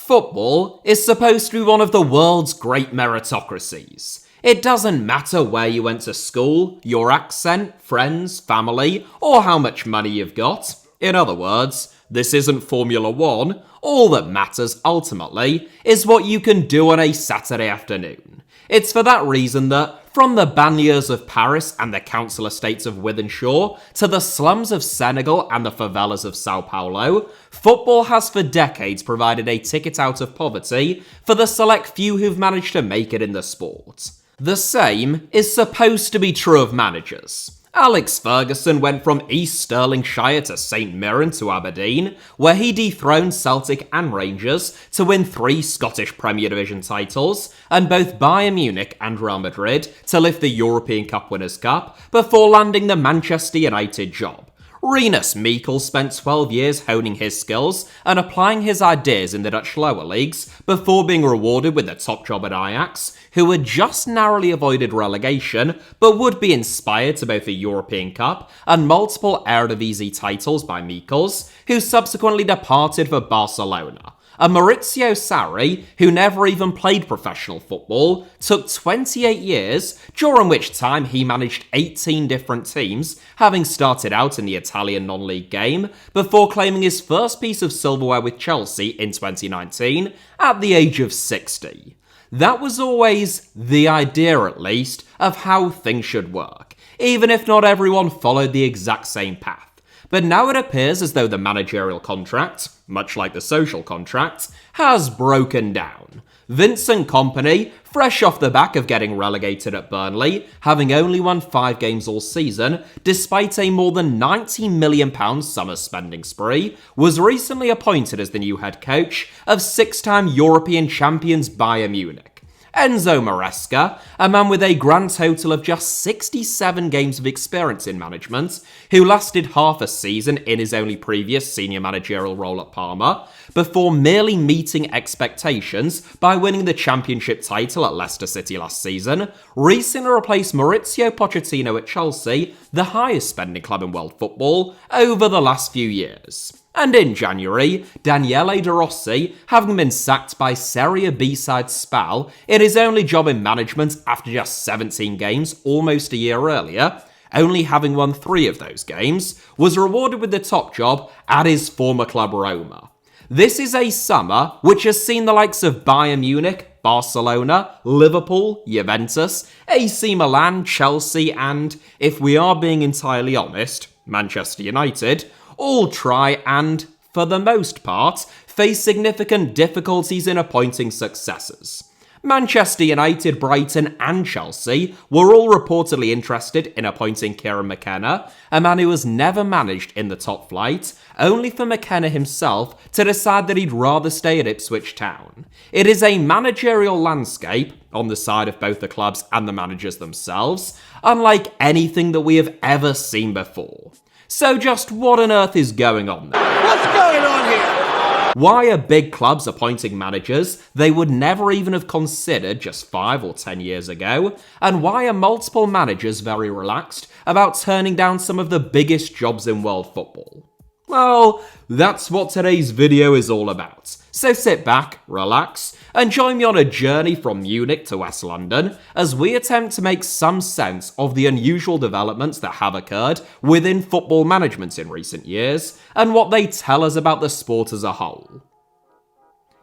Football is supposed to be one of the world's great meritocracies. It doesn't matter where you went to school, your accent, friends, family, or how much money you've got. In other words, this isn't Formula 1. All that matters, ultimately, is what you can do on a Saturday afternoon. It's for that reason that, from the banlieues of Paris and the council estates of Wythenshawe, to the slums of Senegal and the favelas of Sao Paulo, football has for decades provided a ticket out of poverty for the select few who've managed to make it in the sport. The same is supposed to be true of managers. Alex Ferguson went from East Stirlingshire to St Mirren to Aberdeen, where he dethroned Celtic and Rangers to win 3 Scottish Premier Division titles, and both Bayern Munich and Real Madrid to lift the European Cup Winners' Cup, before landing the Manchester United job. Rinus Michels spent 12 years honing his skills and applying his ideas in the Dutch lower leagues before being rewarded with the top job at Ajax, who had just narrowly avoided relegation but would be inspired to both the European Cup and multiple Eredivisie titles by Michels, who subsequently departed for Barcelona. And Maurizio Sarri, who never even played professional football, took 28 years, during which time he managed 18 different teams, having started out in the Italian non-league game, before claiming his first piece of silverware with Chelsea in 2019, at the age of 60. That was always the idea, at least, of how things should work, even if not everyone followed the exact same path. But now it appears as though the managerial contract, much like the social contract, has broken down. Vincent Kompany, fresh off the back of getting relegated at Burnley, having only won 5 games all season, despite a more than £90 million summer spending spree, was recently appointed as the new head coach of 6-time European champions Bayern Munich. Enzo Maresca, a man with a grand total of just 67 games of experience in management, who lasted half a season in his only previous senior managerial role at Parma, before merely meeting expectations by winning the championship title at Leicester City last season, recently replaced Maurizio Pochettino at Chelsea, the highest spending club in world football, over the last few years. And in January, Daniele De Rossi, having been sacked by Serie B side Spal in his only job in management after just 17 games almost a year earlier, only having won 3 of those games, was rewarded with the top job at his former club Roma. This is a summer which has seen the likes of Bayern Munich, Barcelona, Liverpool, Juventus, AC Milan, Chelsea and, if we are being entirely honest, Manchester United, all try and, for the most part, face significant difficulties in appointing successors. Manchester United, Brighton and Chelsea were all reportedly interested in appointing Kieran McKenna, a man who has never managed in the top flight, only for McKenna himself to decide that he'd rather stay at Ipswich Town. It is a managerial landscape, on the side of both the clubs and the managers themselves, unlike anything that we have ever seen before. So just what on earth is going on there? What's going on here? Why are big clubs appointing managers they would never even have considered just 5 or 10 years ago? And why are multiple managers very relaxed about turning down some of the biggest jobs in world football? Well, that's what today's video is all about. So sit back, relax, and join me on a journey from Munich to West London as we attempt to make some sense of the unusual developments that have occurred within football management in recent years and what they tell us about the sport as a whole.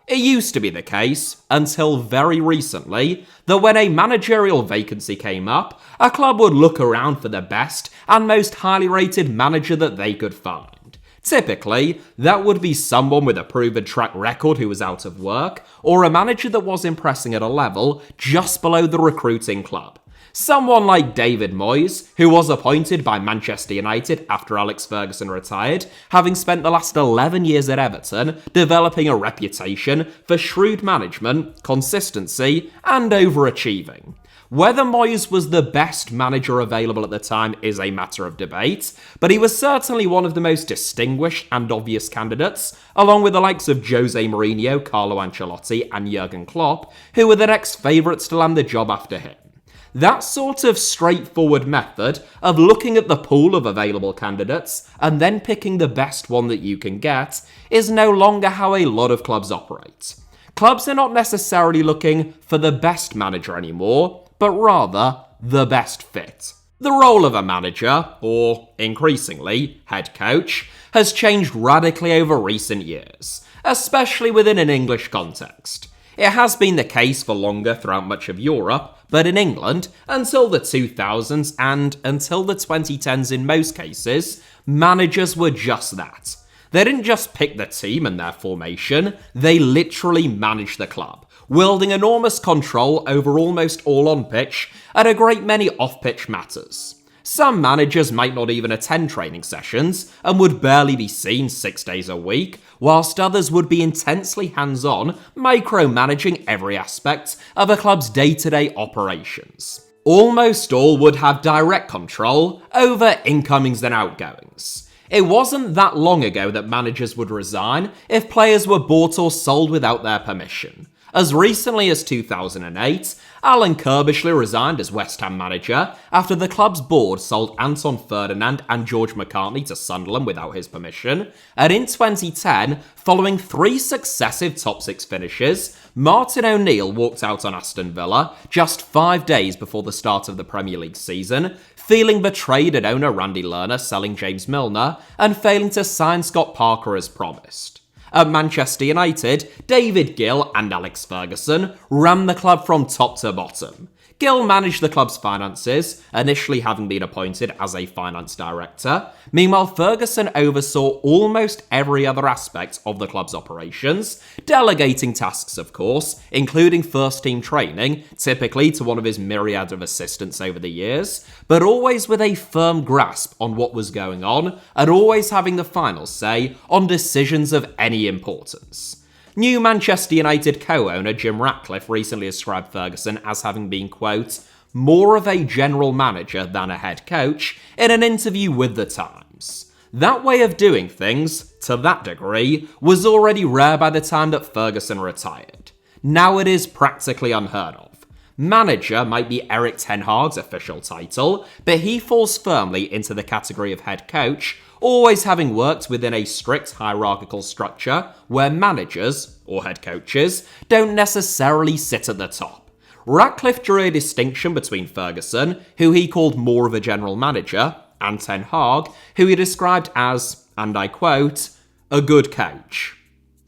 It used to be the case, until very recently, that when a managerial vacancy came up, a club would look around for the best and most highly rated manager that they could find. Typically, that would be someone with a proven track record who was out of work, or a manager that was impressing at a level just below the recruiting club. Someone like David Moyes, who was appointed by Manchester United after Alex Ferguson retired, having spent the last 11 years at Everton developing a reputation for shrewd management, consistency, and overachieving. Whether Moyes was the best manager available at the time is a matter of debate, but he was certainly one of the most distinguished and obvious candidates, along with the likes of Jose Mourinho, Carlo Ancelotti, and Jurgen Klopp, who were the next favourites to land the job after him. That sort of straightforward method of looking at the pool of available candidates and then picking the best one that you can get is no longer how a lot of clubs operate. Clubs are not necessarily looking for the best manager anymore, but rather the best fit. The role of a manager, or increasingly, head coach, has changed radically over recent years, especially within an English context. It has been the case for longer throughout much of Europe, but in England, until the 2000s and until the 2010s in most cases, managers were just that. They didn't just pick the team and their formation, they literally managed the club, wielding enormous control over almost all on-pitch and a great many off-pitch matters. Some managers might not even attend training sessions and would barely be seen 6 days a week, whilst others would be intensely hands-on, micromanaging every aspect of a club's day-to-day operations. Almost all would have direct control over incomings and outgoings. It wasn't that long ago that managers would resign if players were bought or sold without their permission. As recently as 2008, Alan Kirbishley resigned as West Ham manager after the club's board sold Anton Ferdinand and George McCartney to Sunderland without his permission, and in 2010, following 3 successive top 6 finishes, Martin O'Neill walked out on Aston Villa just 5 days before the start of the Premier League season, feeling betrayed at owner Randy Lerner selling James Milner and failing to sign Scott Parker as promised. At Manchester United, David Gill and Alex Ferguson ran the club from top to bottom. Gill managed the club's finances, initially having been appointed as a finance director. Meanwhile, Ferguson oversaw almost every other aspect of the club's operations, delegating tasks, of course, including first-team training, typically to one of his myriad of assistants over the years, but always with a firm grasp on what was going on, and always having the final say on decisions of any importance. New Manchester United co-owner Jim Ratcliffe recently described Ferguson as having been, quote, more of a general manager than a head coach in an interview with The Times. That way of doing things, to that degree, was already rare by the time that Ferguson retired. Now it is practically unheard of. Manager might be Erik ten Hag's official title, but he falls firmly into the category of head coach, always having worked within a strict hierarchical structure where managers, or head coaches, don't necessarily sit at the top. Ratcliffe drew a distinction between Ferguson, who he called more of a general manager, and Ten Hag, who he described as, and I quote, a good coach.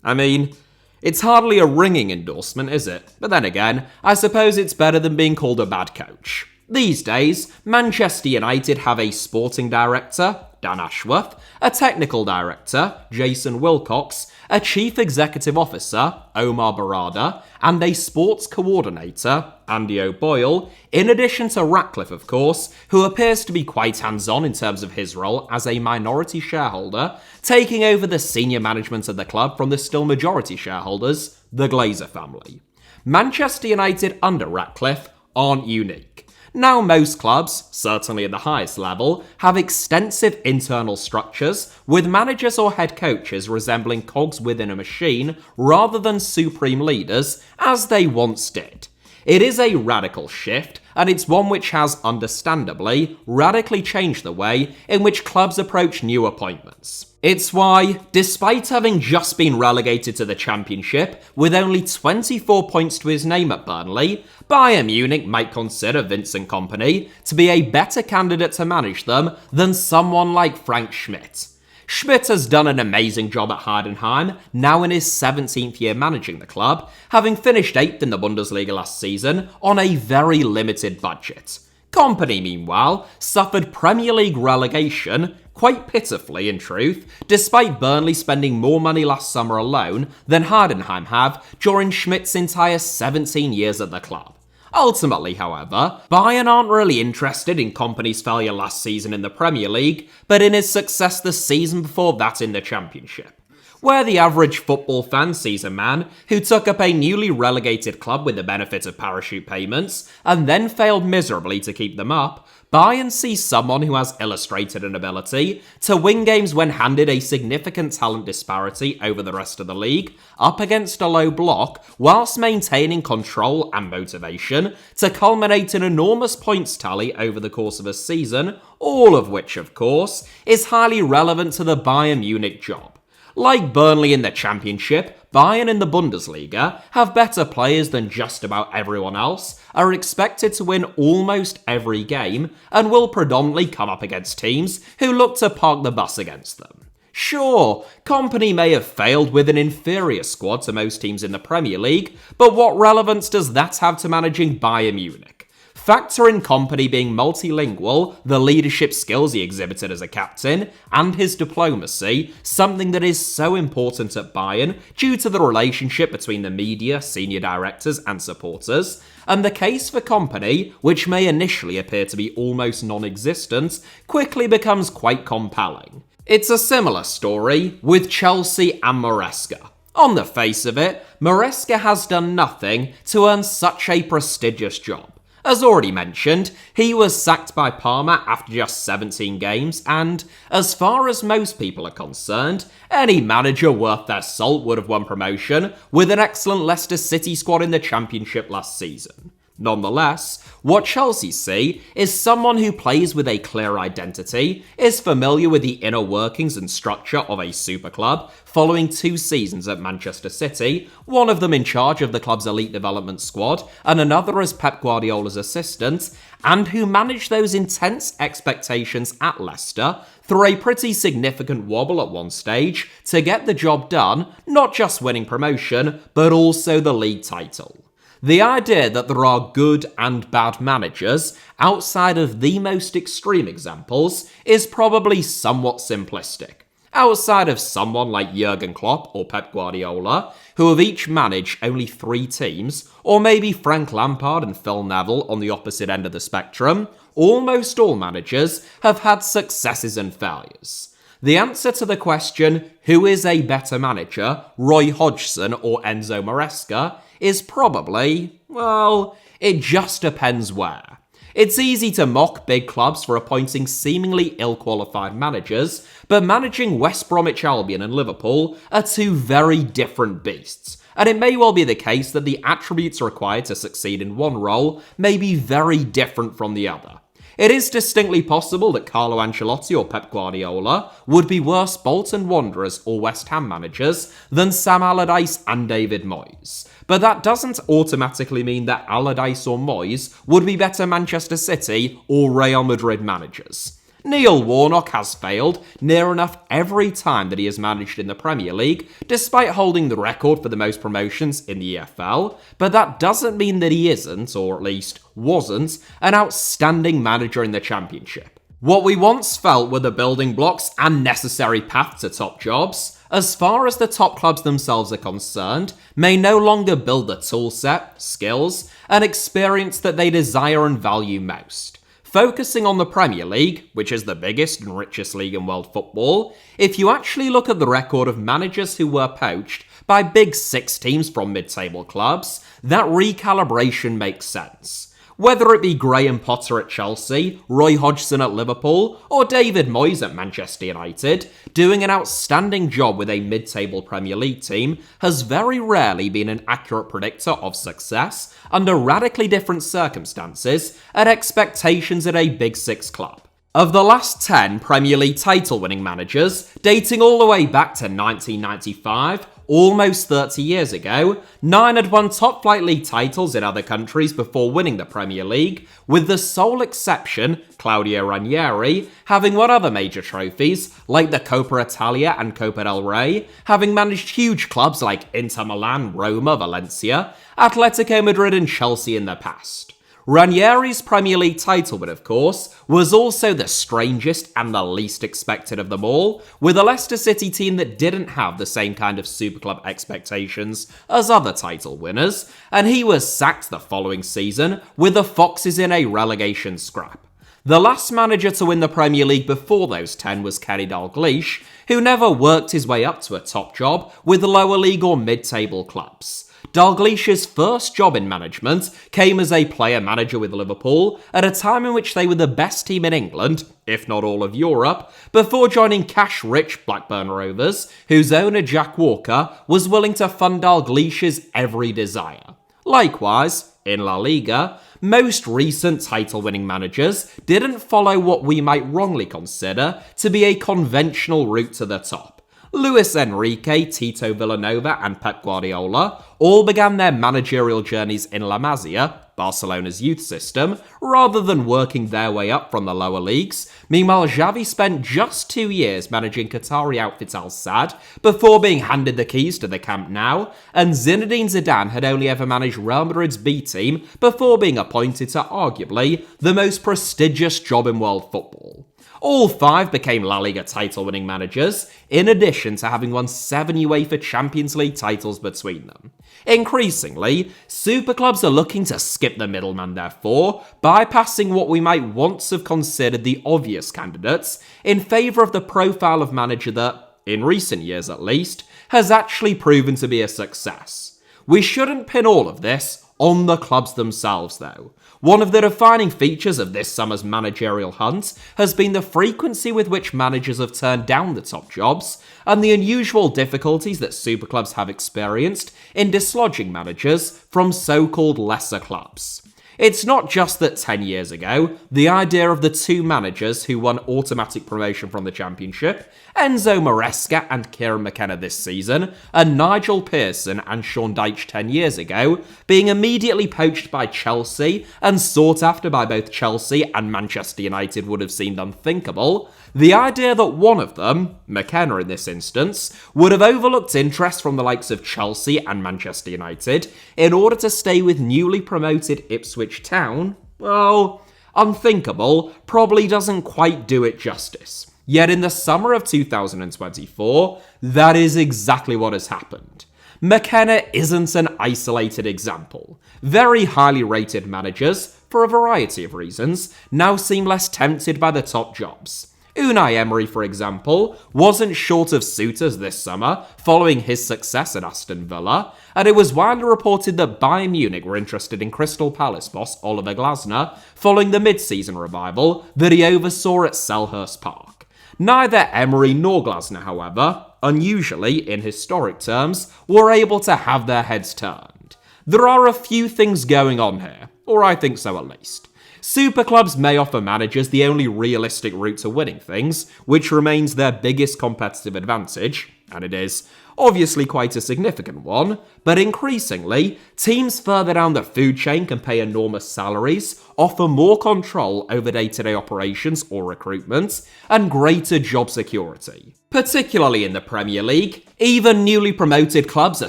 I mean, it's hardly a ringing endorsement, is it? But then again, I suppose it's better than being called a bad coach. These days, Manchester United have a sporting director, Dan Ashworth, a technical director, Jason Wilcox, a chief executive officer, Omar Barada, and a sports coordinator, Andy O'Boyle, in addition to Ratcliffe, of course, who appears to be quite hands-on in terms of his role as a minority shareholder, taking over the senior management of the club from the still majority shareholders, the Glazer family. Manchester United under Ratcliffe aren't unique. Now most clubs, certainly at the highest level, have extensive internal structures, with managers or head coaches resembling cogs within a machine rather than supreme leaders, as they once did. It is a radical shift, and it's one which has, understandably, radically changed the way in which clubs approach new appointments. It's why, despite having just been relegated to the Championship with only 24 points to his name at Burnley, Bayern Munich might consider Vincent Kompany to be a better candidate to manage them than someone like Frank Schmidt. Schmidt has done an amazing job at Heidenheim, now in his 17th year managing the club, having finished 8th in the Bundesliga last season on a very limited budget. Kompany, meanwhile, suffered Premier League relegation, quite pitifully in truth, despite Burnley spending more money last summer alone than Heidenheim have during Schmidt's entire 17 years at the club. Ultimately, however, Bayern aren't really interested in Kompany's failure last season in the Premier League, but in his success the season before that in the Championship. Where the average football fan sees a man who took up a newly relegated club with the benefit of parachute payments and then failed miserably to keep them up, Bayern sees someone who has illustrated an ability to win games when handed a significant talent disparity over the rest of the league, up against a low block, whilst maintaining control and motivation to culminate an enormous points tally over the course of a season, all of which, of course, is highly relevant to the Bayern Munich job. Like Burnley in the Championship, Bayern in the Bundesliga have better players than just about everyone else, are expected to win almost every game, and will predominantly come up against teams who look to park the bus against them. Sure, Kompany may have failed with an inferior squad to most teams in the Premier League, but what relevance does that have to managing Bayern Munich? Factor in Kompany being multilingual, the leadership skills he exhibited as a captain, and his diplomacy, something that is so important at Bayern due to the relationship between the media, senior directors, and supporters, and the case for Kompany, which may initially appear to be almost non-existent, quickly becomes quite compelling. It's a similar story with Chelsea and Maresca. On the face of it, Maresca has done nothing to earn such a prestigious job. As already mentioned, he was sacked by Parma after just 17 games, and as far as most people are concerned, any manager worth their salt would have won promotion with an excellent Leicester City squad in the Championship last season. Nonetheless, what Chelsea see is someone who plays with a clear identity, is familiar with the inner workings and structure of a super club, following 2 seasons at Manchester City, one of them in charge of the club's elite development squad, and another as Pep Guardiola's assistant, and who managed those intense expectations at Leicester through a pretty significant wobble at one stage to get the job done, not just winning promotion, but also the league title. The idea that there are good and bad managers outside of the most extreme examples is probably somewhat simplistic. Outside of someone like Jurgen Klopp or Pep Guardiola, who have each managed only 3 teams, or maybe Frank Lampard and Phil Neville on the opposite end of the spectrum, almost all managers have had successes and failures. The answer to the question, who is a better manager, Roy Hodgson or Enzo Maresca, is probably, well, it just depends where. It's easy to mock big clubs for appointing seemingly ill-qualified managers, but managing West Bromwich Albion and Liverpool are 2 very different beasts, and it may well be the case that the attributes required to succeed in one role may be very different from the other. It is distinctly possible that Carlo Ancelotti or Pep Guardiola would be worse Bolton Wanderers or West Ham managers than Sam Allardyce and David Moyes. But that doesn't automatically mean that Allardyce or Moyes would be better Manchester City or Real Madrid managers. Neil Warnock has failed near enough every time that he has managed in the Premier League, despite holding the record for the most promotions in the EFL, but that doesn't mean that he isn't, or at least wasn't, an outstanding manager in the Championship. What we once felt were the building blocks and necessary path to top jobs, as far as the top clubs themselves are concerned, may no longer build the toolset, skills, and experience that they desire and value most. Focusing on the Premier League, which is the biggest and richest league in world football, if you actually look at the record of managers who were poached by big 6 teams from mid-table clubs, that recalibration makes sense. Whether it be Graham Potter at Chelsea, Roy Hodgson at Liverpool, or David Moyes at Manchester United, doing an outstanding job with a mid-table Premier League team has very rarely been an accurate predictor of success under radically different circumstances and expectations at a Big 6 club. Of the last 10 Premier League title-winning managers, dating all the way back to 1995, almost 30 years ago, 9 had won top-flight league titles in other countries before winning the Premier League, with the sole exception, Claudio Ranieri, having won other major trophies, like the Coppa Italia and Coppa del Rey, having managed huge clubs like Inter Milan, Roma, Valencia, Atletico Madrid and Chelsea in the past. Ranieri's Premier League title win, of course, was also the strangest and the least expected of them all, with a Leicester City team that didn't have the same kind of super club expectations as other title winners, and he was sacked the following season with the Foxes in a relegation scrap. The last manager to win the Premier League before those 10 was Kenny Dalglish, who never worked his way up to a top job with lower league or mid-table clubs. Dalglish's first job in management came as a player-manager with Liverpool at a time in which they were the best team in England, if not all of Europe, before joining cash-rich Blackburn Rovers, whose owner Jack Walker was willing to fund Dalglish's every desire. Likewise, in La Liga, most recent title-winning managers didn't follow what we might wrongly consider to be a conventional route to the top. Luis Enrique, Tito Villanova, and Pep Guardiola all began their managerial journeys in La Masia, Barcelona's youth system, rather than working their way up from the lower leagues. Meanwhile, Xavi spent just 2 years managing Qatari outfit Al Sadd before being handed the keys to the Camp Nou, and Zinedine Zidane had only ever managed Real Madrid's B team before being appointed to arguably the most prestigious job in world football. All 5 became La Liga title-winning managers, in addition to having won 7 UEFA Champions League titles between them. Increasingly, super clubs are looking to skip the middleman therefore, bypassing what we might once have considered the obvious candidates in favour of the profile of manager that, in recent years at least, has actually proven to be a success. We shouldn't pin all of this on the clubs themselves though. One of the defining features of this summer's managerial hunt has been the frequency with which managers have turned down the top jobs, and the unusual difficulties that superclubs have experienced in dislodging managers from so-called lesser clubs. It's not just that 10 years ago, the idea of the 2 managers who won automatic promotion from the Championship, Enzo Maresca and Kieran McKenna this season, and Nigel Pearson and Sean Dyche 10 years ago, being immediately poached by Chelsea and sought after by both Chelsea and Manchester United would have seemed unthinkable. The idea that one of them, McKenna in this instance, would have overlooked interest from the likes of Chelsea and Manchester United in order to stay with newly promoted Ipswich Town, well, unthinkable probably doesn't quite do it justice. Yet in the summer of 2024, that is exactly what has happened. McKenna isn't an isolated example. Very highly rated managers, for a variety of reasons, now seem less tempted by the top jobs. Unai Emery, for example, wasn't short of suitors this summer following his success at Aston Villa, and it was widely reported that Bayern Munich were interested in Crystal Palace boss Oliver Glasner following the mid-season revival that he oversaw at Selhurst Park. Neither Emery nor Glasner, however, unusually in historic terms, were able to have their heads turned. There are a few things going on here, or I think so at least. Superclubs may offer managers the only realistic route to winning things, which remains their biggest competitive advantage, and it is obviously quite a significant one, but increasingly, teams further down the food chain can pay enormous salaries, offer more control over day-to-day operations or recruitment, and greater job security. Particularly in the Premier League, even newly promoted clubs are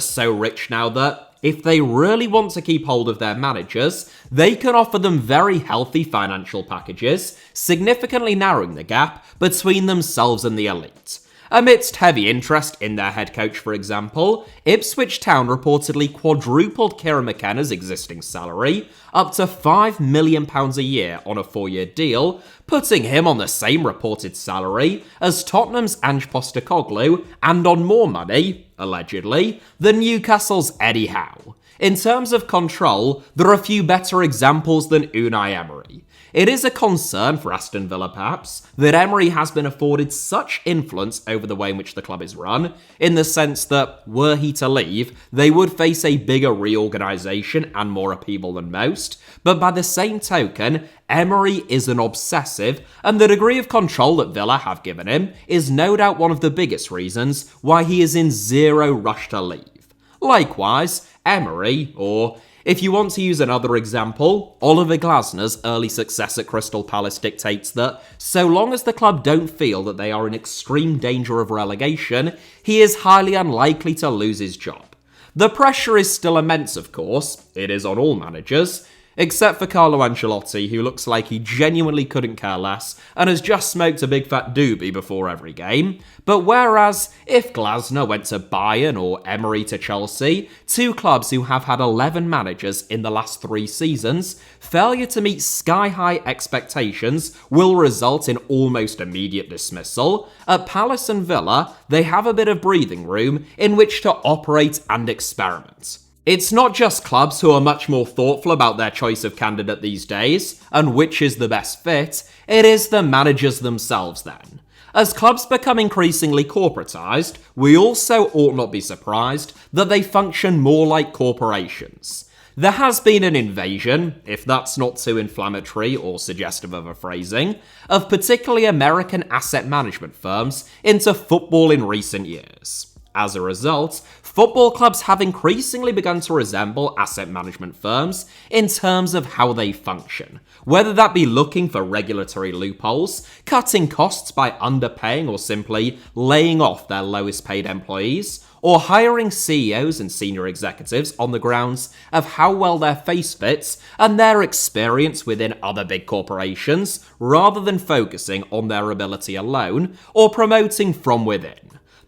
so rich now that, if they really want to keep hold of their managers, they can offer them very healthy financial packages, significantly narrowing the gap between themselves and the elite. Amidst heavy interest in their head coach, for example, Ipswich Town reportedly quadrupled Kieran McKenna's existing salary, up to £5 million a year on a 4-year deal, putting him on the same reported salary as Tottenham's Ange Postecoglou, and on more money, allegedly, than Newcastle's Eddie Howe. In terms of control, there are a few better examples than Unai Emery. It is a concern for Aston Villa, perhaps, that Emery has been afforded such influence over the way in which the club is run, in the sense that, were he to leave, they would face a bigger reorganisation and more upheaval than most, but by the same token, Emery is an obsessive, and the degree of control that Villa have given him is no doubt one of the biggest reasons why he is in zero rush to leave. Likewise, Emery, or if you want to use another example, Oliver Glasner's early success at Crystal Palace dictates that, so long as the club don't feel that they are in extreme danger of relegation, he is highly unlikely to lose his job. The pressure is still immense, of course, it is on all managers, except for Carlo Ancelotti, who looks like he genuinely couldn't care less and has just smoked a big fat doobie before every game. But whereas, if Glasner went to Bayern or Emery to Chelsea, 2 clubs who have had 11 managers in the last 3 seasons, failure to meet sky-high expectations will result in almost immediate dismissal. At Palace and Villa, they have a bit of breathing room in which to operate and experiment. It's not just clubs who are much more thoughtful about their choice of candidate these days, and which is the best fit, it is the managers themselves then. As clubs become increasingly corporatised, we also ought not be surprised that they function more like corporations. There has been an invasion, if that's not too inflammatory or suggestive of a phrasing, of particularly American asset management firms into football in recent years. As a result, football clubs have increasingly begun to resemble asset management firms in terms of how they function, whether that be looking for regulatory loopholes, cutting costs by underpaying or simply laying off their lowest paid employees, or hiring CEOs and senior executives on the grounds of how well their face fits and their experience within other big corporations, rather than focusing on their ability alone or promoting from within.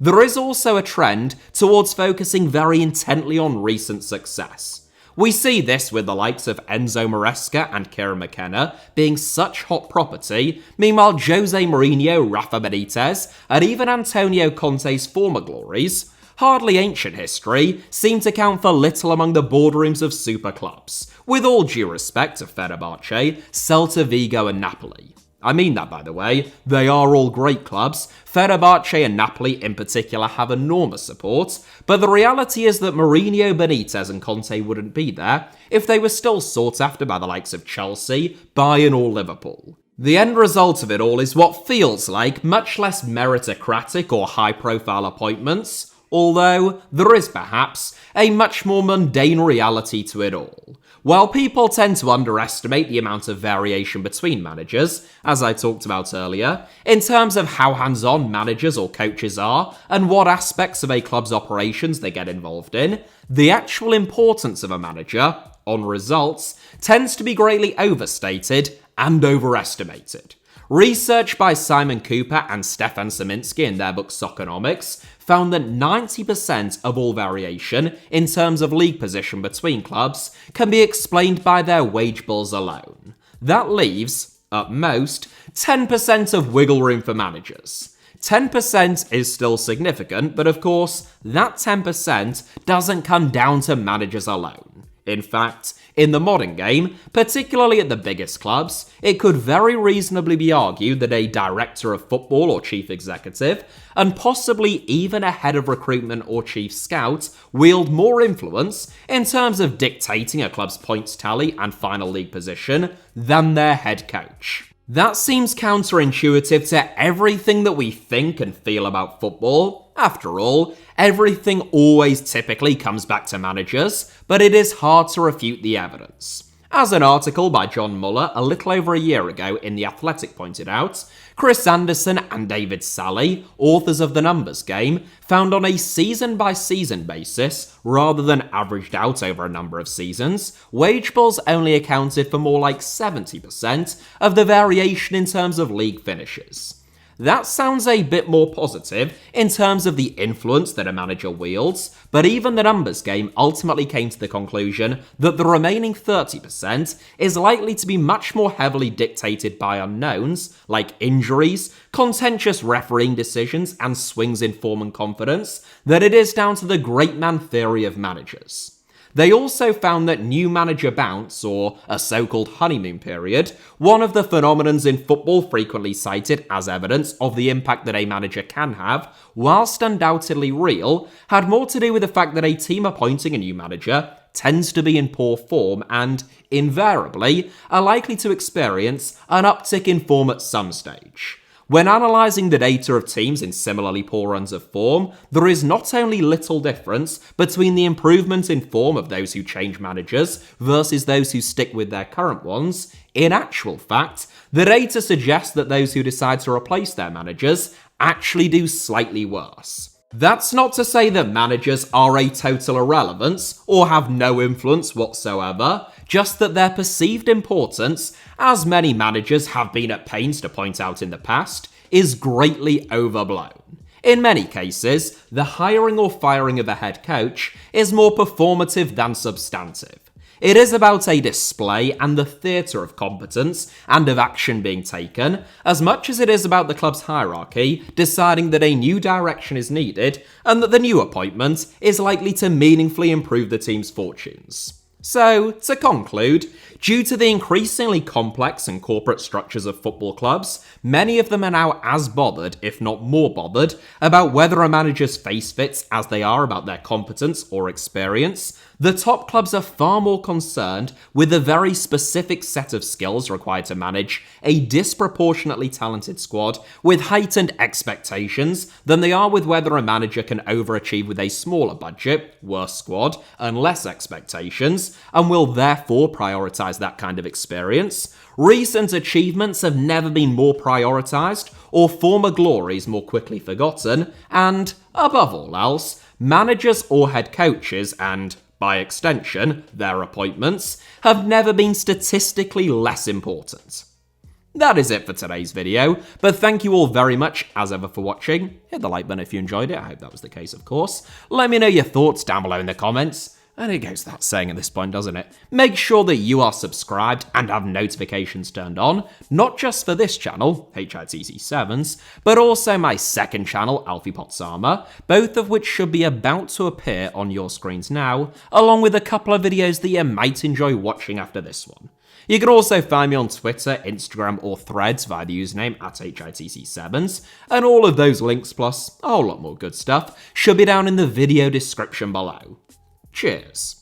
There is also a trend towards focusing very intently on recent success. We see this with the likes of Enzo Maresca and Kieran McKenna being such hot property, meanwhile Jose Mourinho, Rafa Benitez, and even Antonio Conte's former glories, hardly ancient history, seem to count for little among the boardrooms of super clubs, with all due respect to Fenerbahce, Celta Vigo and Napoli. I mean that, by the way, they are all great clubs. Fenerbahce and Napoli in particular have enormous support, but the reality is that Mourinho, Benitez and Conte wouldn't be there if they were still sought after by the likes of Chelsea, Bayern or Liverpool. The end result of it all is what feels like much less meritocratic or high-profile appointments, although there is perhaps a much more mundane reality to it all. While people tend to underestimate the amount of variation between managers, as I talked about earlier, in terms of how hands-on managers or coaches are and what aspects of a club's operations they get involved in, the actual importance of a manager, on results, tends to be greatly overstated and overestimated. Research by Simon Cooper and Stefan Szyminski in their book Soccernomics found that 90% of all variation in terms of league position between clubs can be explained by their wage bills alone. That leaves, at most, 10% of wiggle room for managers. 10% is still significant, but of course, that 10% doesn't come down to managers alone. In fact, in the modern game, particularly at the biggest clubs, it could very reasonably be argued that a director of football or chief executive, and possibly even a head of recruitment or chief scout, wield more influence in terms of dictating a club's points tally and final league position than their head coach. That seems counterintuitive to everything that we think and feel about football. After all, everything always typically comes back to managers, but it is hard to refute the evidence. As an article by John Muller a little over a year ago in The Athletic pointed out, Chris Anderson and David Sally, authors of The Numbers Game, found on a season-by-season basis, rather than averaged out over a number of seasons, wage bills only accounted for more like 70% of the variation in terms of league finishes. That sounds a bit more positive in terms of the influence that a manager wields, but even the numbers game ultimately came to the conclusion that the remaining 30% is likely to be much more heavily dictated by unknowns, like injuries, contentious refereeing decisions, and swings in form and confidence, than it is down to the great man theory of managers. They also found that new manager bounce, or a so-called honeymoon period, one of the phenomenons in football frequently cited as evidence of the impact that a manager can have, whilst undoubtedly real, had more to do with the fact that a team appointing a new manager tends to be in poor form and, invariably, are likely to experience an uptick in form at some stage. When analysing the data of teams in similarly poor runs of form, there is not only little difference between the improvement in form of those who change managers versus those who stick with their current ones. In actual fact, the data suggests that those who decide to replace their managers actually do slightly worse. That's not to say that managers are a total irrelevance or have no influence whatsoever, just that their perceived importance, as many managers have been at pains to point out in the past, is greatly overblown. In many cases, the hiring or firing of a head coach is more performative than substantive. It is about a display and the theatre of competence and of action being taken, as much as it is about the club's hierarchy deciding that a new direction is needed and that the new appointment is likely to meaningfully improve the team's fortunes. So, to conclude, due to the increasingly complex and corporate structures of football clubs, many of them are now as bothered, if not more bothered, about whether a manager's face fits as they are about their competence or experience. The top clubs are far more concerned with the very specific set of skills required to manage a disproportionately talented squad with heightened expectations than they are with whether a manager can overachieve with a smaller budget, worse squad, and less expectations, and will therefore prioritise that kind of experience. Recent achievements have never been more prioritised, or former glories more quickly forgotten, and, above all else, managers or head coaches and, by extension, their appointments, have never been statistically less important. That is it for today's video, but thank you all very much as ever for watching. Hit the like button if you enjoyed it, I hope that was the case of course. Let me know your thoughts down below in the comments. And it goes without saying at this point, doesn't it? Make sure that you are subscribed and have notifications turned on, not just for this channel, HITC Sevens, but also my second channel, Alfie Potsama, both of which should be about to appear on your screens now, along with a couple of videos that you might enjoy watching after this one. You can also find me on Twitter, Instagram, or Threads via the username @HITC Sevens, and all of those links plus a whole lot more good stuff should be down in the video description below. Cheers.